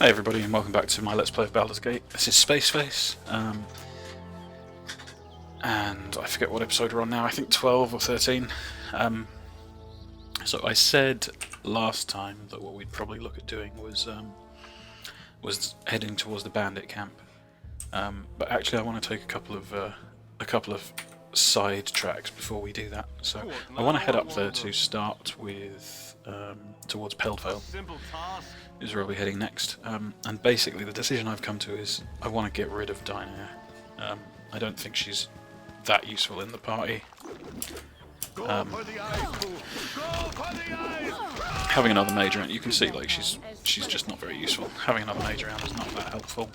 Hey everybody, and welcome back to my Let's Play of Baldur's Gate. This is Space Face, and I forget what episode we're on now. I think 12 or 13. So I said last time that what we'd probably look at doing was heading towards the bandit camp. But actually, I want to take a couple of side tracks before we do that. So I want to head up there to start with towards Peldvale. Is where I'll be heading next. And basically, the decision I've come to is I want to get rid of Dynaheir. I don't think she's that useful in the party. Having another mage around, you can see like she's just not very useful. Having another mage around is not that helpful.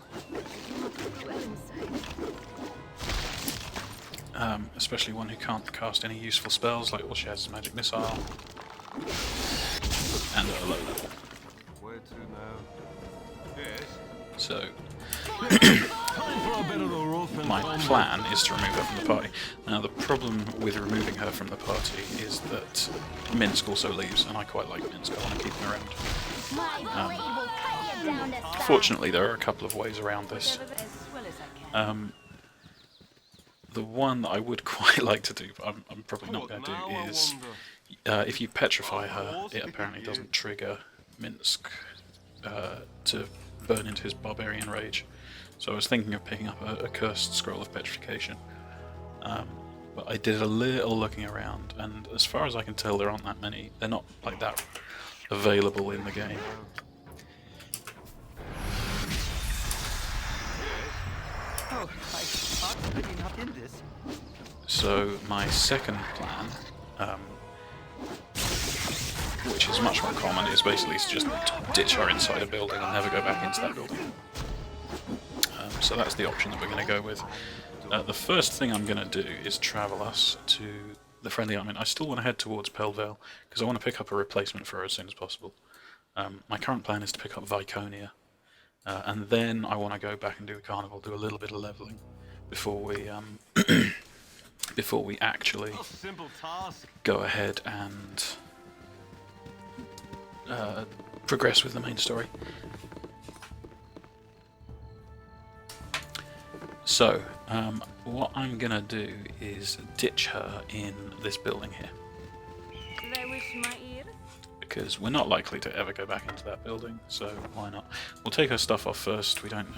Especially one who can't cast any useful spells, like all she has is magic missile and at a low level. So my plan is to remove her from the party. Now the problem with removing her from the party is that Minsk also leaves, and I quite like Minsk. I want to keep him around. Fortunately, there are a couple of ways around this. The one that I would quite like to do, but I'm probably not going to do, is if you petrify her, it apparently doesn't trigger Minsk to burn into his barbarian rage. So I was thinking of picking up a cursed scroll of petrification. But I did a little looking around, and as far as I can tell, there aren't that many. They're not like that available in the game. So my second plan, which is much more common, is basically to just ditch her inside a building and never go back into that building. So that's the option that we're going to go with. The first thing I'm going to do is travel us to the friendly army. I still want to head towards Peldvale because I want to pick up a replacement for her as soon as possible. My current plan is to pick up Viconia, and then I want to go back and do the carnival, do a little bit of leveling before we before we actually go ahead and progress with the main story. So, what I'm gonna do is ditch her in this building here, because we're not likely to ever go back into that building, so why not? We'll take her stuff off first. We don't.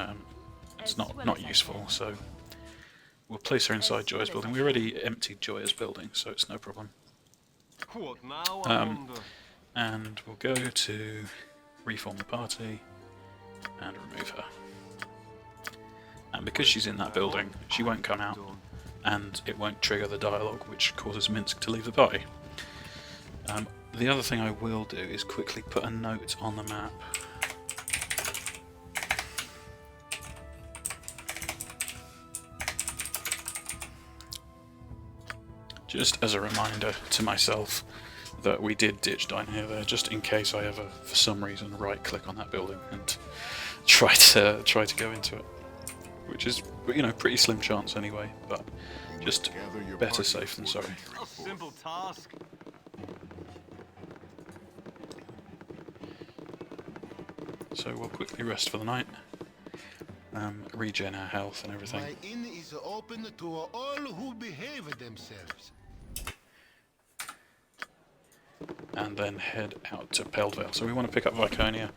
It's not useful, so we'll place her inside Joya's building. We already emptied Joya's building, so it's no problem. And we'll go to reform the party and remove her. And because she's in that building, she won't come out, and it won't trigger the dialogue which causes Minsk to leave the party. The other thing I will do is quickly put a note on the map. Just as a reminder to myself that we did ditch Dynaheir there, just in case I ever, for some reason, right-click on that building and try to go into it, which is, you know, pretty slim chance anyway. But just better safe than sorry. Simple task. So we'll quickly rest for the night, regen our health and everything. My inn is open to all who behave themselves. And then head out to Peldvale. So we want to pick up Viconia,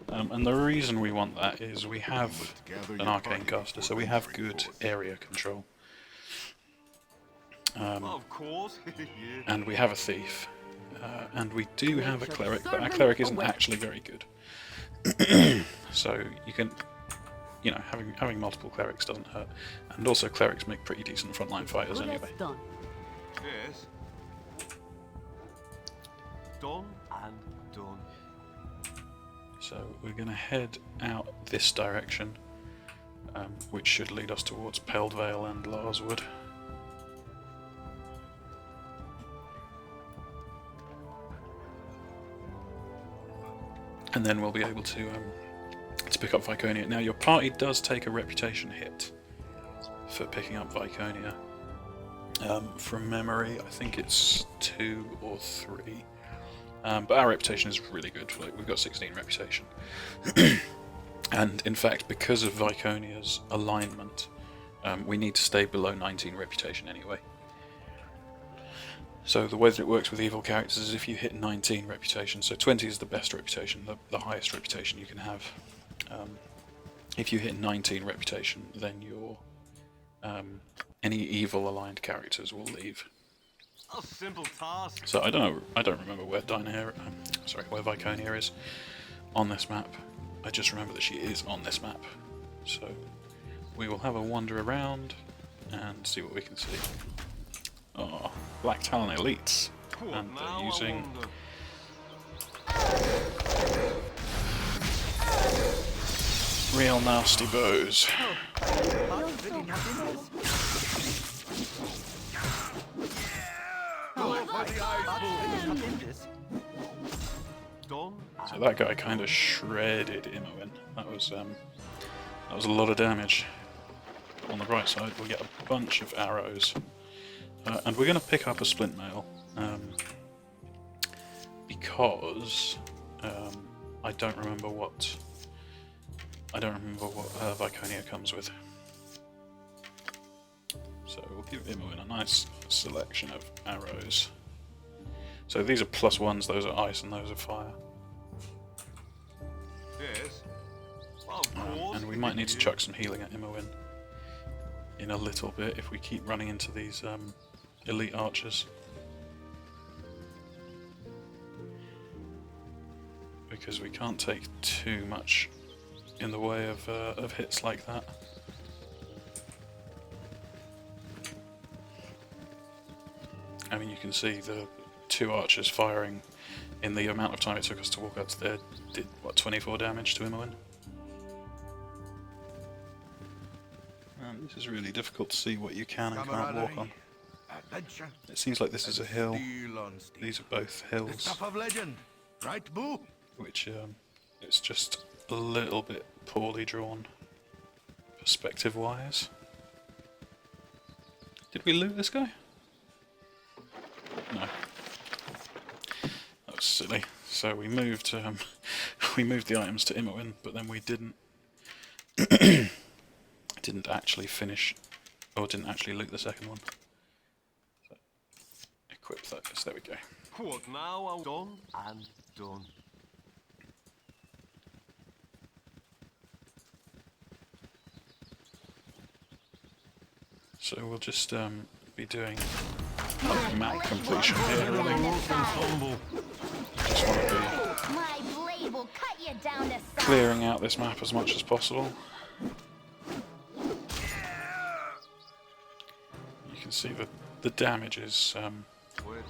and the reason we want that is we have an arcane caster, so we have good area control. And we have a thief, and we do have a cleric, but our cleric isn't actually very good. So you can, you know, having multiple clerics doesn't hurt, and also clerics make pretty decent frontline fighters anyway. Yes. Done and done. So we're going to head out this direction, which should lead us towards Peldvale and Larswood. And then we'll be able to pick up Viconia. Now your party does take a reputation hit for picking up Viconia. From memory, I think it's 2 or 3. But our reputation is really good. Like, we've got 16 reputation. And in fact, because of Viconia's alignment, we need to stay below 19 reputation anyway. So the way that it works with evil characters is if you hit 19 reputation, so 20 is the best reputation, the highest reputation you can have. If you hit 19 reputation, then your any evil aligned characters will leave. A simple task. So I don't remember where Dynaheir, where Viconia is on this map. I just remember that she is on this map. So we will have a wander around and see what we can see. Oh, Black Talon Elites. And they're using real nasty bows. So that guy kind of shredded Imoen. That was a lot of damage. On the right side, we get a bunch of arrows, and we're going to pick up a splint mail because I don't remember what Viconia comes with. So we'll give Imoen a nice selection of arrows. So these are +1s, those are ice, and those are fire. Yes. And we might need to chuck some healing at Imoen in a little bit if we keep running into these elite archers. Because we can't take too much in the way of hits like that. I mean, you can see the 2 archers firing in the amount of time it took us to walk up to there did, what, 24 damage to Imoen? This is really difficult to see what you can and can't walk on. It seems like this is a hill. These are both hills. Stuff of legend, right, Boo? Which, it's just a little bit poorly drawn, perspective-wise. Did we loot this guy? No. That was silly. So we moved the items to Imoen, but then we didn't actually finish, or didn't actually loot the second one. So, equip those. There we go. What now? Done and done. So we'll just be doing map completion here, really. Just want to be My blade will cut you down to size. clearing out this map as much as possible. You can see that the damage is Where to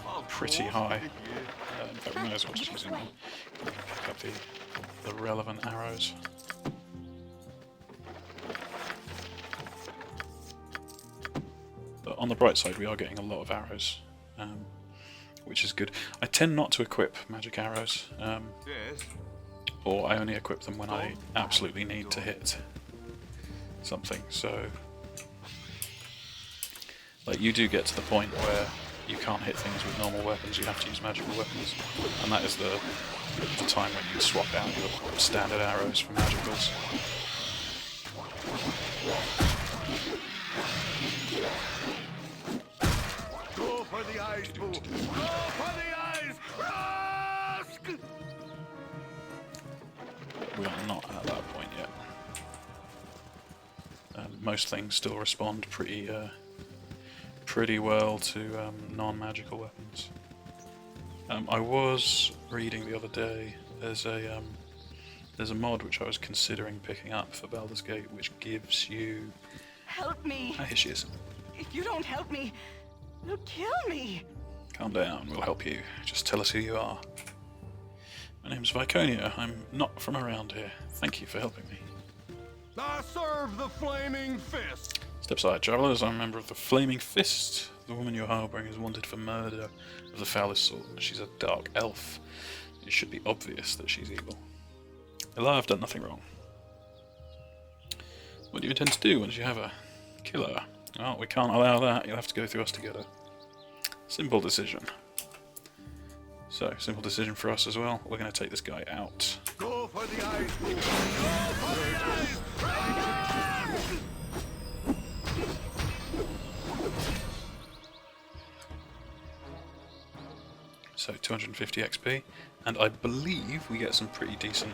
now? pretty high. In fact, we may as well just use it. Pick up the relevant arrows. But on the bright side, we are getting a lot of arrows, which is good. I tend not to equip magic arrows, Yes. or I only equip them when I absolutely need to hit something. So, like, you do get to the point where you can't hit things with normal weapons, you have to use magical weapons, and that is the time when you swap out your standard arrows for magicals. Go for the eyes, Boo! Go for the eyes! Rusk! We are not at that point yet. Most things still respond pretty well to non-magical weapons. I was reading the other day, there's a mod which I was considering picking up for Baldur's Gate, which gives you... Help me! Ah, here she is. If you don't help me, you'll kill me! Calm down, we'll help you. Just tell us who you are. My name's Viconia. I'm not from around here. Thank you for helping me. I serve the flaming fist! Step aside, travellers. I'm a member of the Flaming Fist. The woman you're harbouring is wanted for murder of the foulest sort. She's a dark elf. It should be obvious that she's evil. Hello, I've done nothing wrong. What do you intend to do once you have her? Kill her? Oh, we can't allow that. You'll have to go through us together. Simple decision. So, simple decision for us as well. We're going to take this guy out. Go for the eyes, Boo! Go so 250 XP, and I believe we get some pretty decent.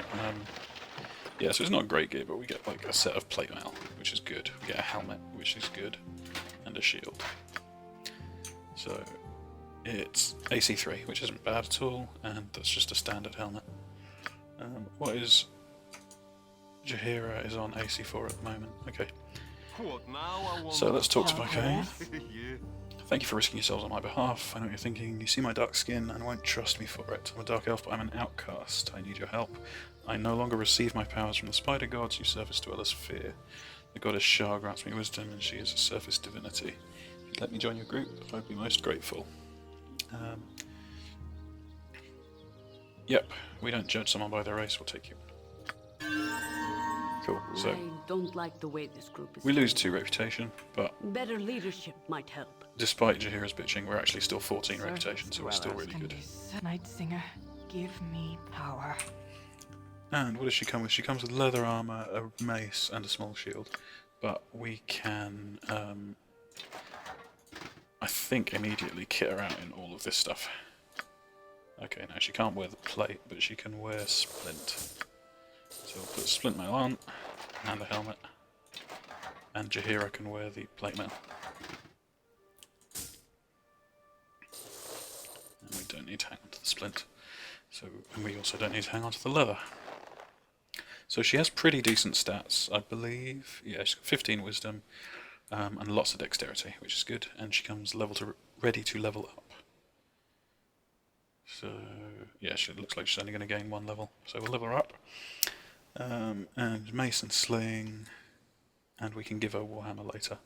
Yeah, so it's not great gear, but we get like a set of plate mail, which is good. We get a helmet, which is good, and a shield. So it's AC3, which isn't bad at all, and that's just a standard helmet. What is Jaheira is on AC4 at the moment. Okay. What now? I want So let's talk to Viconia. yeah. Thank you for risking yourselves on my behalf. I know what you're thinking. You see my dark skin and won't trust me for it. I'm a dark elf, but I'm an outcast. I need your help. I no longer receive my powers from the spider gods you surface dwellers fear. The goddess Shah grants me wisdom, and she is a surface divinity. If you'd let me join your group, I'd be most grateful. Yep, we don't judge someone by their race. We'll take you. Cool. So I don't like the way this group is. we lose 2 reputation, but Better leadership might help. despite Jaheira's bitching, we're actually still 14 reputation, so we're still really good. Night Singer, give me power. And what does she come with? She comes with leather armor, a mace, and a small shield. But we can, I think, immediately kit her out in all of this stuff. Okay, now she can't wear the plate, but she can wear splint. So we'll put splint mail on, and the helmet. And Jaheira can wear the plate mail. And we don't need to hang on to the splint. So, and we also don't need to hang on to the leather. So she has pretty decent stats, I believe. Yeah, she's got 15 wisdom and lots of dexterity, which is good. And she comes ready to level up. So yeah, she looks like she's only going to gain 1 level. So we'll level her up. And mace and sling, and we can give her Warhammer later,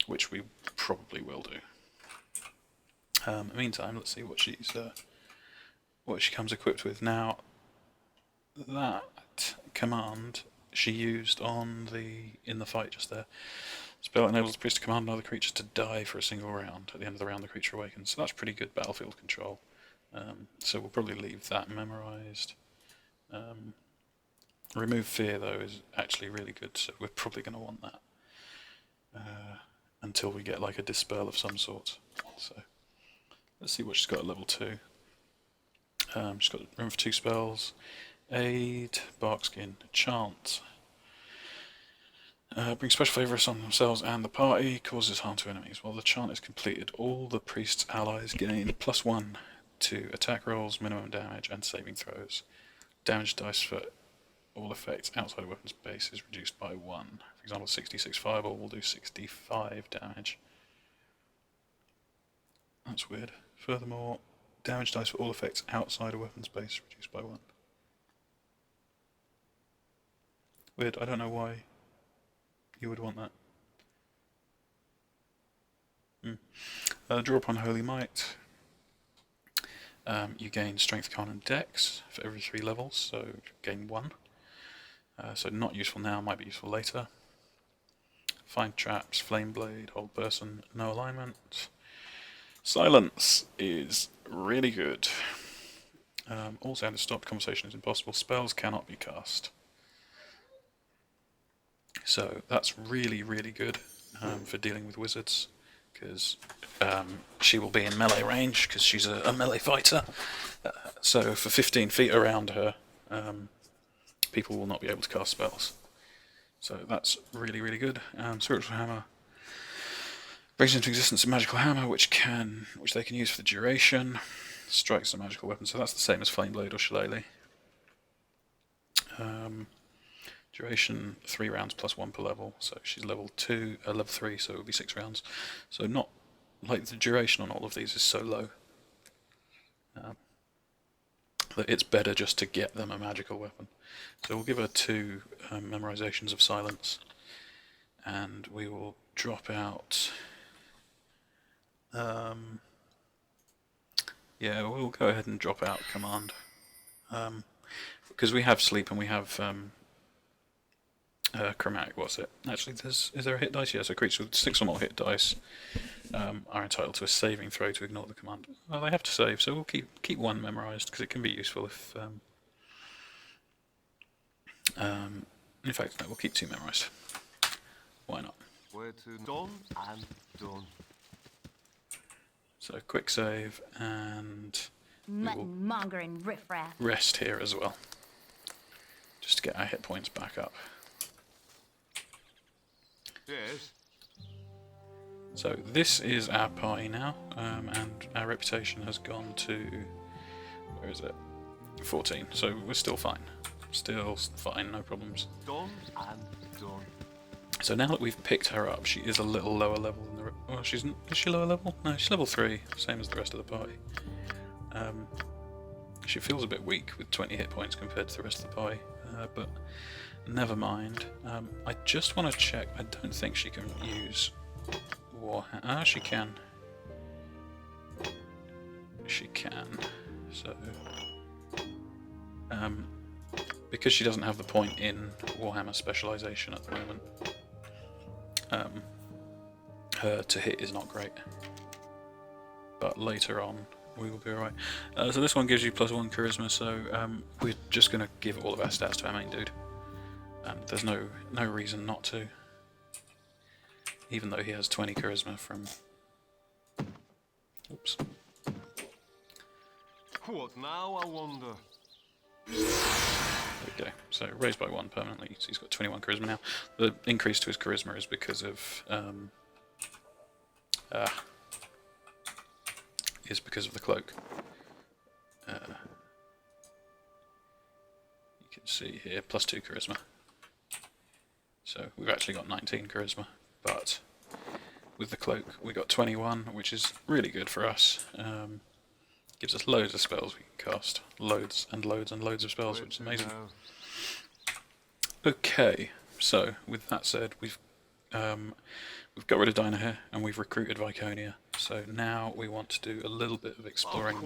which we probably will do. In the meantime, let's see what she comes equipped with now. That command she used in the fight just there. Spell enables the priest to command another creature to die for a single round. At the end of the round, the creature awakens. So that's pretty good battlefield control. So we'll probably leave that memorized. Remove fear though is actually really good, so we're probably going to want that until we get like a dispel of some sort. So let's see what she's got at level 2. She's got room for 2 spells. Aid, Barkskin, Chant. Brings special favours on themselves and the party, causes harm to enemies. While the chant is completed, all the priest's allies gain +1 to attack rolls, minimum damage, and saving throws. Damage dice for all effects outside of weapons base is reduced by 1. For example, 66 fireball will do 65 damage. That's weird. Furthermore, damage dice for all effects outside of weapons base reduced by 1. Weird, I don't know why you would want that. Draw upon Holy Might. You gain Strength, Con, and Dex for every 3 levels, so gain 1. So not useful now, might be useful later. Find traps, flame blade, hold person, no alignment. Silence is really good. All sound is stopped, conversation is impossible, spells cannot be cast. So that's really, really good for dealing with wizards, because she will be in melee range, because she's a melee fighter. So for 15 feet around her, people will not be able to cast spells. So that's really, really good. Spiritual Hammer brings into existence a magical hammer, which they can use for the duration. Strikes a magical weapon, so that's the same as Flame Blade or Shillelagh. Duration 3 rounds +1 per level, so she's level 3, so it'll be 6 rounds. So not like the duration on all of these is so low that it's better just to get them a magical weapon. So we'll give her 2 memorizations of silence, and we will drop out. Yeah, we'll go ahead and drop out command, because we have sleep and we have chromatic. What's it? Actually, is there a hit dice? Yes, a creature with 6 or more hit dice are entitled to a saving throw to ignore the command. Well, they have to save, so we'll keep 1 memorized, because it can be useful if. In fact, no, we'll keep 2 memorized. Why not? Where to done and done. So quick save, and Mutton mongering riffraff. rest here as well, just to get our hit points back up. Yes. So this is our party now, and our reputation has gone to, where is it? 14. So we're still fine. Still fine, no problems. Done and done. So now that we've picked her up, she is a little lower level than the. Well, is she lower level? No, she's level 3, same as the rest of the party. She feels a bit weak with 20 hit points compared to the rest of the party, but never mind. I just want to check. I don't think she can use Warhammer. Ah, she can. She can. So, because she doesn't have the point in Warhammer specialization at the moment, her to hit is not great. But later on, we will be alright. So this one gives you +1 charisma, so we're just going to give all of our stats to our main dude. There's no reason not to. Even though he has 20 charisma from... Oops. What now, I wonder? There we go. So raised by 1 permanently, so he's got 21 charisma now. The increase to his charisma is because of... the cloak. You can see here, +2 charisma. So we've actually got 19 charisma, but with the cloak we got 21, which is really good for us. Gives us loads of spells we can cast. Loads and loads and loads of spells, which is amazing. Okay, so with that said, we've got rid of Dynaheir and we've recruited Viconia. So now we want to do a little bit of exploring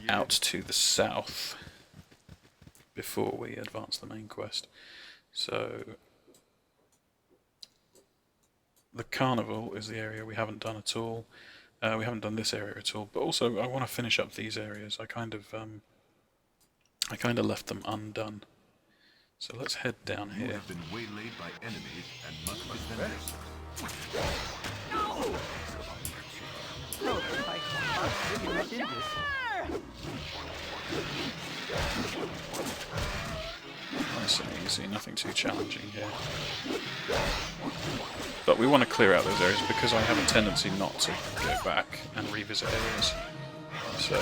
out to the south before we advance the main quest. So the Carnival is the area we haven't done at all. We haven't done this area at all, but also I want to finish up these areas. I kind of left them undone. So let's head down here. You have been waylaid by enemies and must defend yourself. Nice and easy, nothing too challenging here. But we want to clear out those areas because I have a tendency not to go back and revisit areas. So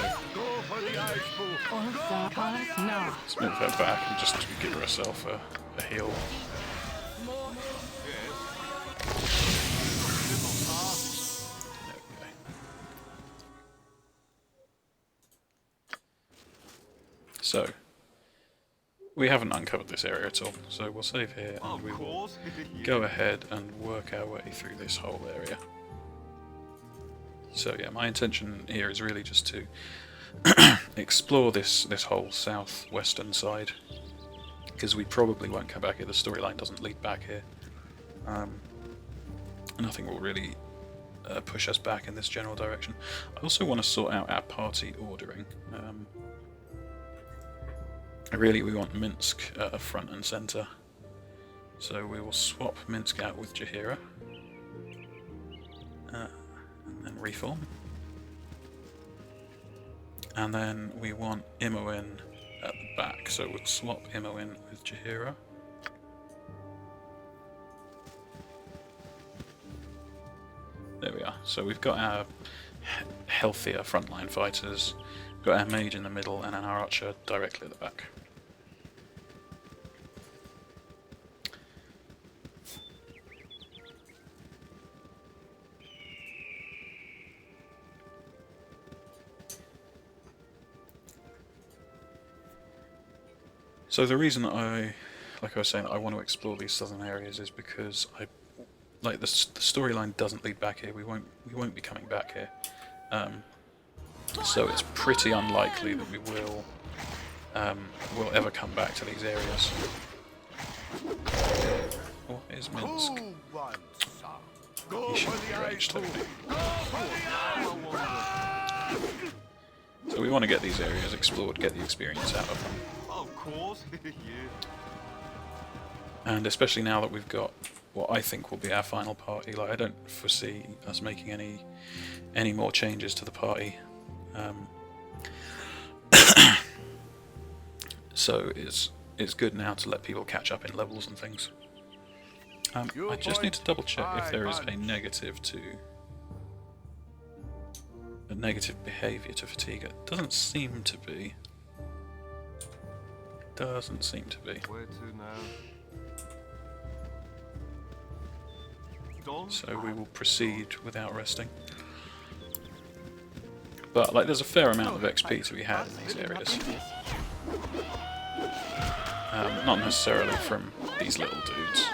let's move her back and just give herself a heal. Okay. So we haven't uncovered this area at all, so we'll save here and we will go ahead and work our way through this whole area. So yeah, my intention here is really just to explore this whole southwestern side, because we probably won't come back here. The storyline doesn't lead back here. Nothing will really push us back in this general direction. I also want to sort out our party ordering. Really, we want Minsk front and centre. So we will swap Minsk out with Jaheira. And then reform. And then we want Imoen at the back, so we'll swap Imoen with Jaheira. There we are. So we've got our healthier frontline fighters, got our mage in the middle, and our archer directly at the back. So the reason like I was saying, I want to explore these southern areas is because the storyline doesn't lead back here. We won't be coming back here. So it's pretty unlikely that we will ever come back to these areas. What is Minsk? He should be ranged, so we want to get these areas explored, get the experience out of them. Of course, yeah. And especially now that we've got what I think will be our final party, like I don't foresee us making any more changes to the party. So it's good now to let people catch up in levels and things. I just need to double check if there is a negative behaviour to fatigue. It doesn't seem to be. Doesn't seem to be. Where to now? Done. So we will proceed without resting. But like, there's a fair amount of XP to be had in these areas. Not necessarily from these little dudes,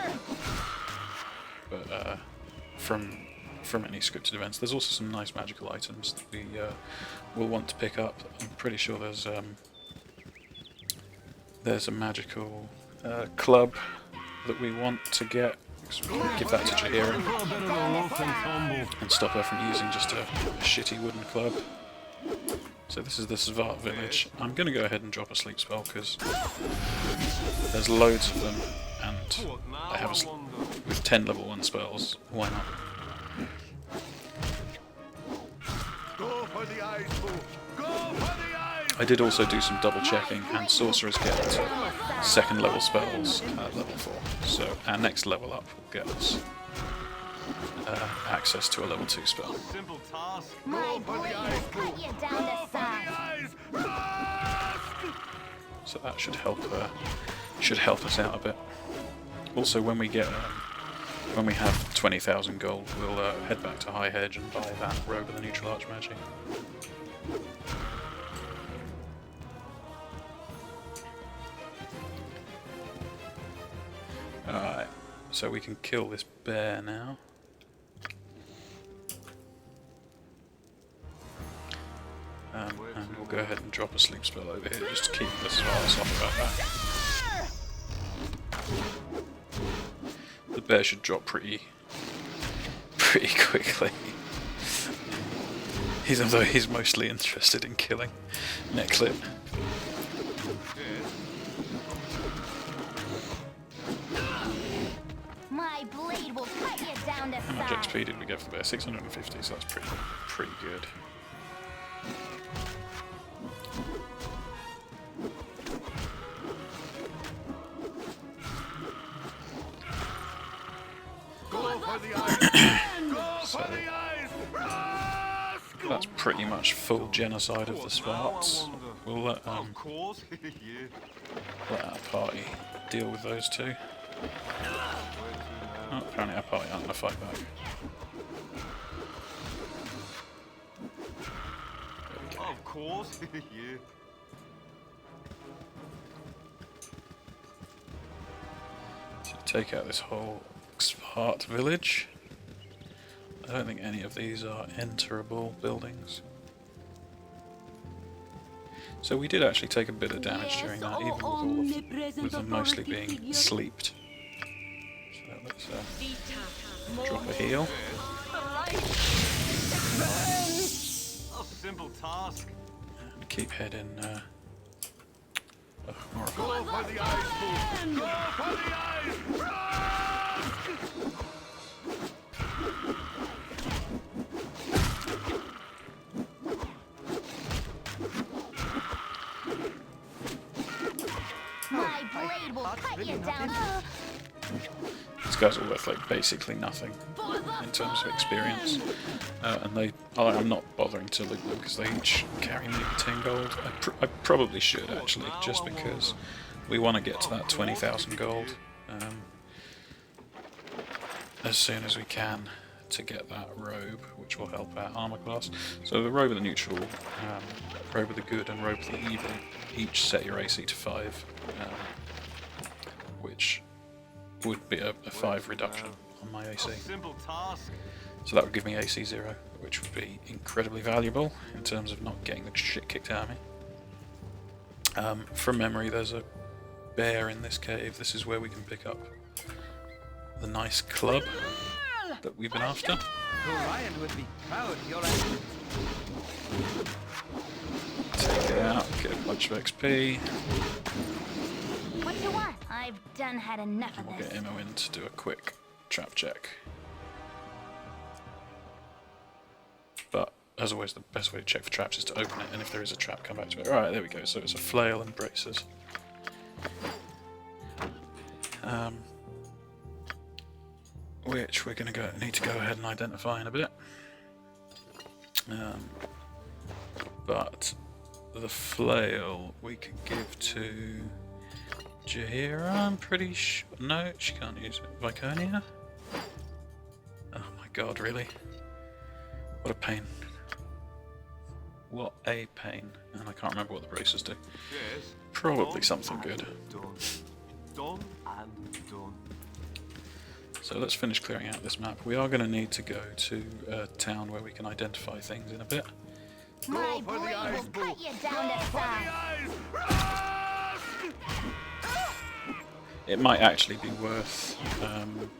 but from any scripted events. There's also some nice magical items that we will want to pick up. I'm pretty sure there's a magical club that we want to get. Give that to Jaheira and stop her from using just a shitty wooden club. So this is the Xvart village. I'm going to go ahead and drop a sleep spell because there's loads of them, and I have with 10 level 1 spells, why not? Go for the eyes, fool. Go for the eyes. I did also do some double checking, and sorcerers get 2nd level spells at level 4. So our next level up will get us access to a level 2 spell. Simple task. My blade will cut you down to size. So that should help us out a bit. Also, when we have 20,000 gold, we'll head back to High Hedge and buy that robe of the neutral archmage. Alright, so we can kill this bear now. And we'll go ahead and drop a sleep spell over here just to keep the Xvarts off about that. The bear should drop pretty quickly. Although he's mostly interested in killing Neckclip. My blade will cut you down to How much size. XP did we get for the bear? 650, so that's pretty good. Go for the eyes. Go for the eyes. That's pretty much full genocide of the Xvarts. We'll let Of course. Yeah. let our party deal with those two. Oh, apparently our party aren't going to fight back. Of course. Yeah. So take out this whole Xvart village. I don't think any of these are enterable buildings. So we did actually take a bit of damage during that, even with them mostly being sleeped. So let's drop a heal. A simple task. And keep heading. More of Go for the eyes, fool. Go for the eyes. My blade will cut you down. These guys are worth like basically nothing in terms of experience, and I'm not bothering to loot them because they each carry maybe 10 gold. I probably should actually, just because we want to get to that 20,000 gold as soon as we can to get that robe, which will help our armor class. So the robe of the neutral, robe of the good, and robe of the evil each set your AC to 5, which would be a 5 reduction on my AC. Simple task. So that would give me AC 0, which would be incredibly valuable in terms of not getting the shit kicked out of me. From memory, there's a bear in this cave. This is where we can pick up the nice club that we've been after. Orion would be proud of your actions. Take it out, get a bunch of XP. What do you want? I've done had enough of We'll this. get Immo in to do a quick trap check. But, as always, the best way to check for traps is to open it, and if there is a trap, come back to it. Alright, there we go. So it's a flail and braces. Which we're going to need to go ahead and identify in a bit. But the flail we could give to Jaheira, I'm pretty sure. No, she can't use it. Viconia? Oh my god, really? What a pain. What a pain. And I can't remember what the braces do. Yes. Probably Done something and good. Done. Done and done. So let's finish clearing out this map. We are going to need to go to a town where we can identify things in a bit. My blade will cut you down to size. It might actually be worth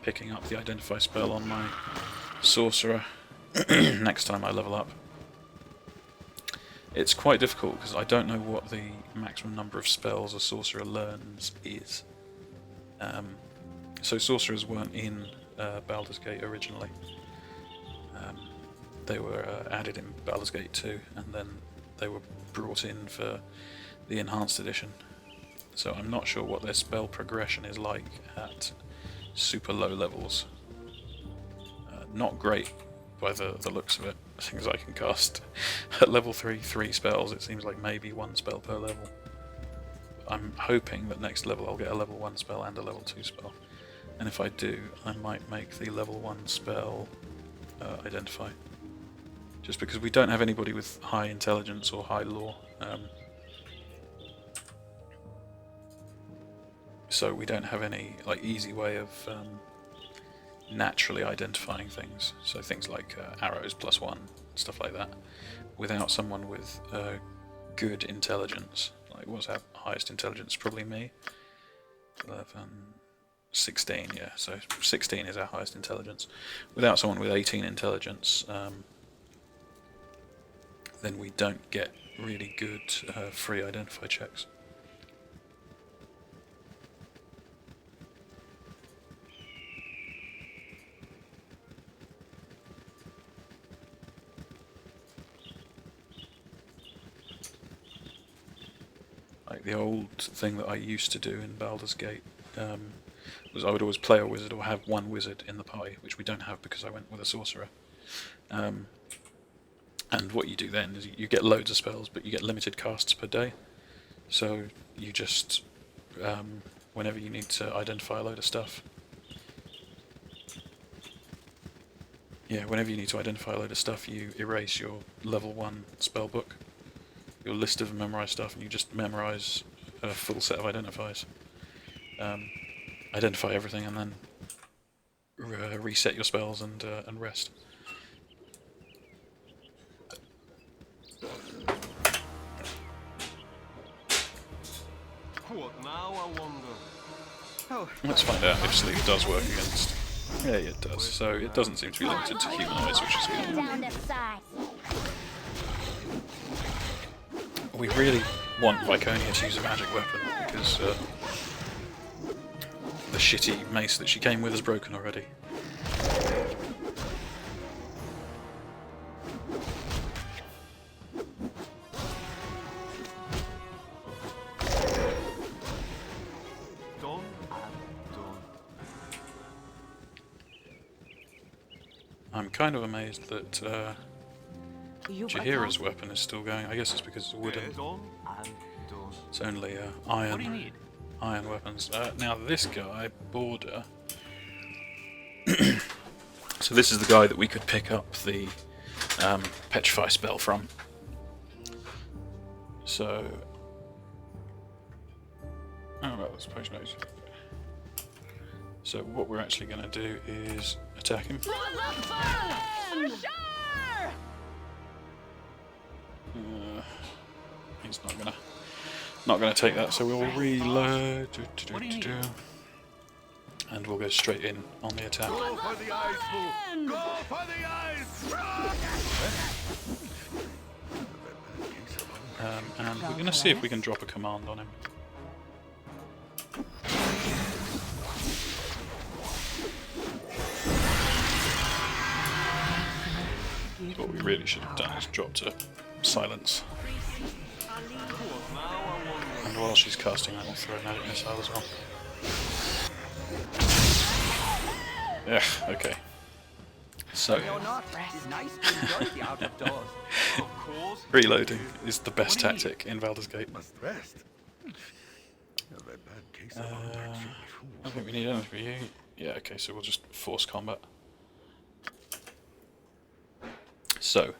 picking up the identify spell on my sorcerer next time I level up. It's quite difficult because I don't know what the maximum number of spells a sorcerer learns is. So sorcerers weren't in Baldur's Gate originally. They were added in Baldur's Gate 2, and then they were brought in for the Enhanced Edition. So I'm not sure what their spell progression is like at super low levels. Not great by the looks of it. Things I can cast at level 3 spells. It seems like maybe 1 spell per level. I'm hoping that next level I'll get a level 1 spell and a level 2 spell. And if I do, I might make the level 1 spell identify. Just because we don't have anybody with high intelligence or high lore. So we don't have any easy way of naturally identifying things. So things like arrows +1, stuff like that. Without someone with good intelligence. Like, what's our highest intelligence? Probably me. 11, 16, yeah. So 16 is our highest intelligence. Without someone with 18 intelligence, then we don't get really good free identify checks. Like the old thing that I used to do in Baldur's Gate was I would always play a wizard or have 1 wizard in the party, which we don't have because I went with a sorcerer. And what you do then is you get loads of spells, but you get limited casts per day. So you just, whenever you need to identify a load of stuff, you erase your level 1 spell book, your list of memorized stuff, and you just memorize a full set of identifiers. Identify everything, and then reset your spells and rest. What now, I wonder? Oh, Let's find out if sleep does work against. Yeah, it does. So it doesn't seem to be limited to humanoids, which is good. Down to size. We really want Viconia to use a magic weapon because the shitty mace that she came with is broken already. Done and done. I'm kind of amazed that You Jaheira's weapon is still going. I guess it's because it's wooden. Done and done. It's only What do you need? iron weapons. Now this guy, Baldur. So this is the guy that we could pick up the petrify spell from. So, oh well, this potion notes. So what we're actually going to do is attack him. He's not gonna take that, so we'll reload. And we'll go straight in on the attack. Go for the eyes, fool! Go for the eyes! And we're gonna see if we can drop a command on him. What we really should have done is dropped a silence. And while she's casting that, we'll throw a magic missile as well. Yeah, okay. So, You're not. It's nice to enjoy the out of doors. Of course. reloading is the best tactic in Baldur's Gate. Must rest. A very bad case of I think we need anything for you. Yeah, okay, so we'll just force combat. So,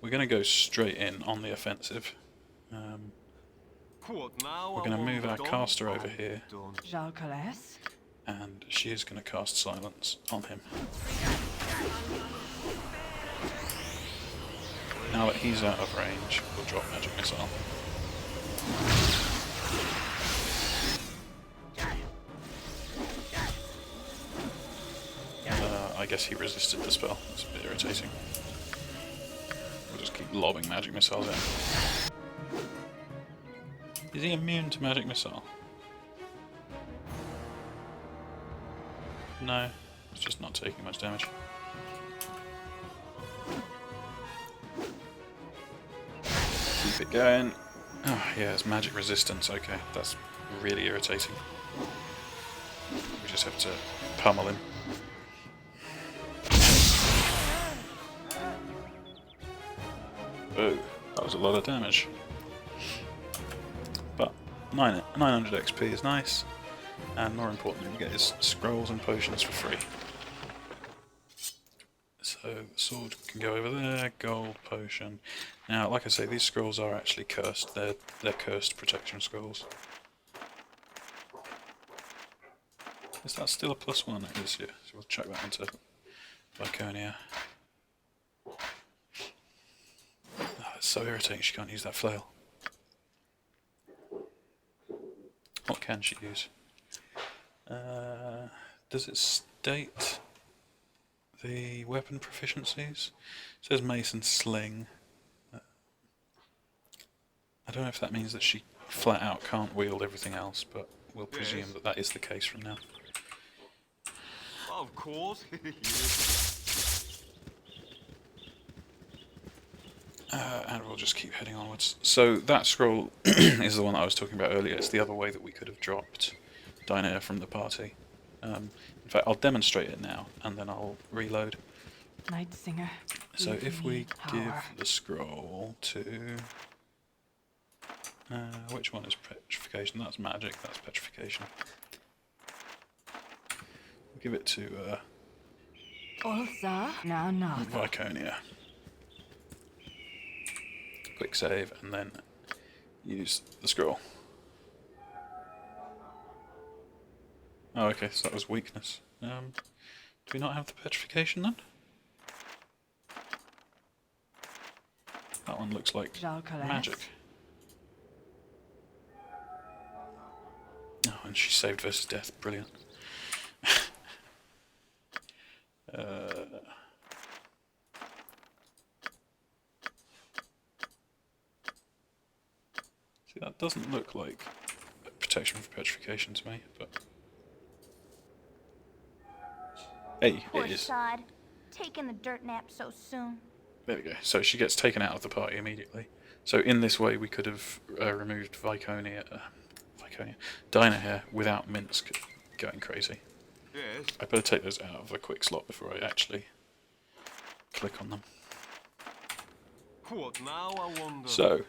we're going to go straight in on the offensive. What now? We're going to move our caster over here, Jalcales? and she is going to cast Silence on him. Now that he's out of range, we'll drop Magic Missile. I guess he resisted the spell. It's a bit irritating. We'll just keep lobbing Magic Missiles in. Is he immune to Magic Missile? No, it's just not taking much damage. Keep it going. Oh yeah, it's magic resistance, okay. That's really irritating. We just have to pummel him. Oh, that was a lot of damage. But 900 XP is nice, and more importantly, we get his scrolls and potions for free. So the sword can go over there, gold potion. Now, like I say, these scrolls are actually cursed. They're cursed protection scrolls. Is that still a +1? It is, yeah. So we'll chuck that into Viconia. Oh, it's so irritating she can't use that flail. What can she use? Does it state the weapon proficiencies? It says mace and sling. I don't know if that means that she flat out can't wield everything else, but we'll presume that that is the case from now. Of course. And we'll just keep heading onwards. So that scroll is the one that I was talking about earlier. It's the other way that we could have dropped Dynaheir from the party. In fact, I'll demonstrate it now, and then I'll reload. Night Singer. So if we give power. the scroll to... which one is petrification? That's magic, that's petrification. We'll give it to Ulsa now not. Viconia. Quick save, and then use the scroll. Oh, okay, so that was weakness. Do we not have the petrification then? That one looks like Jalcales. magic. Oh, and she saved versus death. Brilliant. See, that doesn't look like protection for petrification to me, but... Hey, Poor it is. sod. Taking the dirt nap so soon. There we go. So she gets taken out of the party immediately. So in this way we could have removed Dynaheir without Minsk going crazy. Yes. I better take those out of the quick slot before I actually click on them. What now, I wonder? So,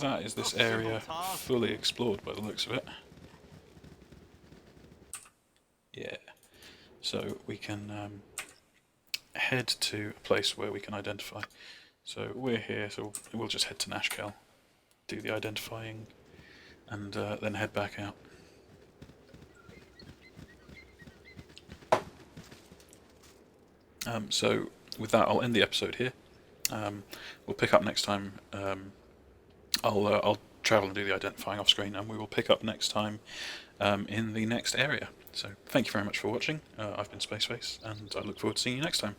that is this area fully explored by the looks of it. Yeah. So we can head to a place where we can identify. So we're here, so we'll just head to Nashkel, do the identifying, and then head back out. So with that, I'll end the episode here. We'll pick up next time. I'll travel and do the identifying off screen, and we will pick up next time in the next area. So thank you very much for watching. I've been Spaceface, and I look forward to seeing you next time.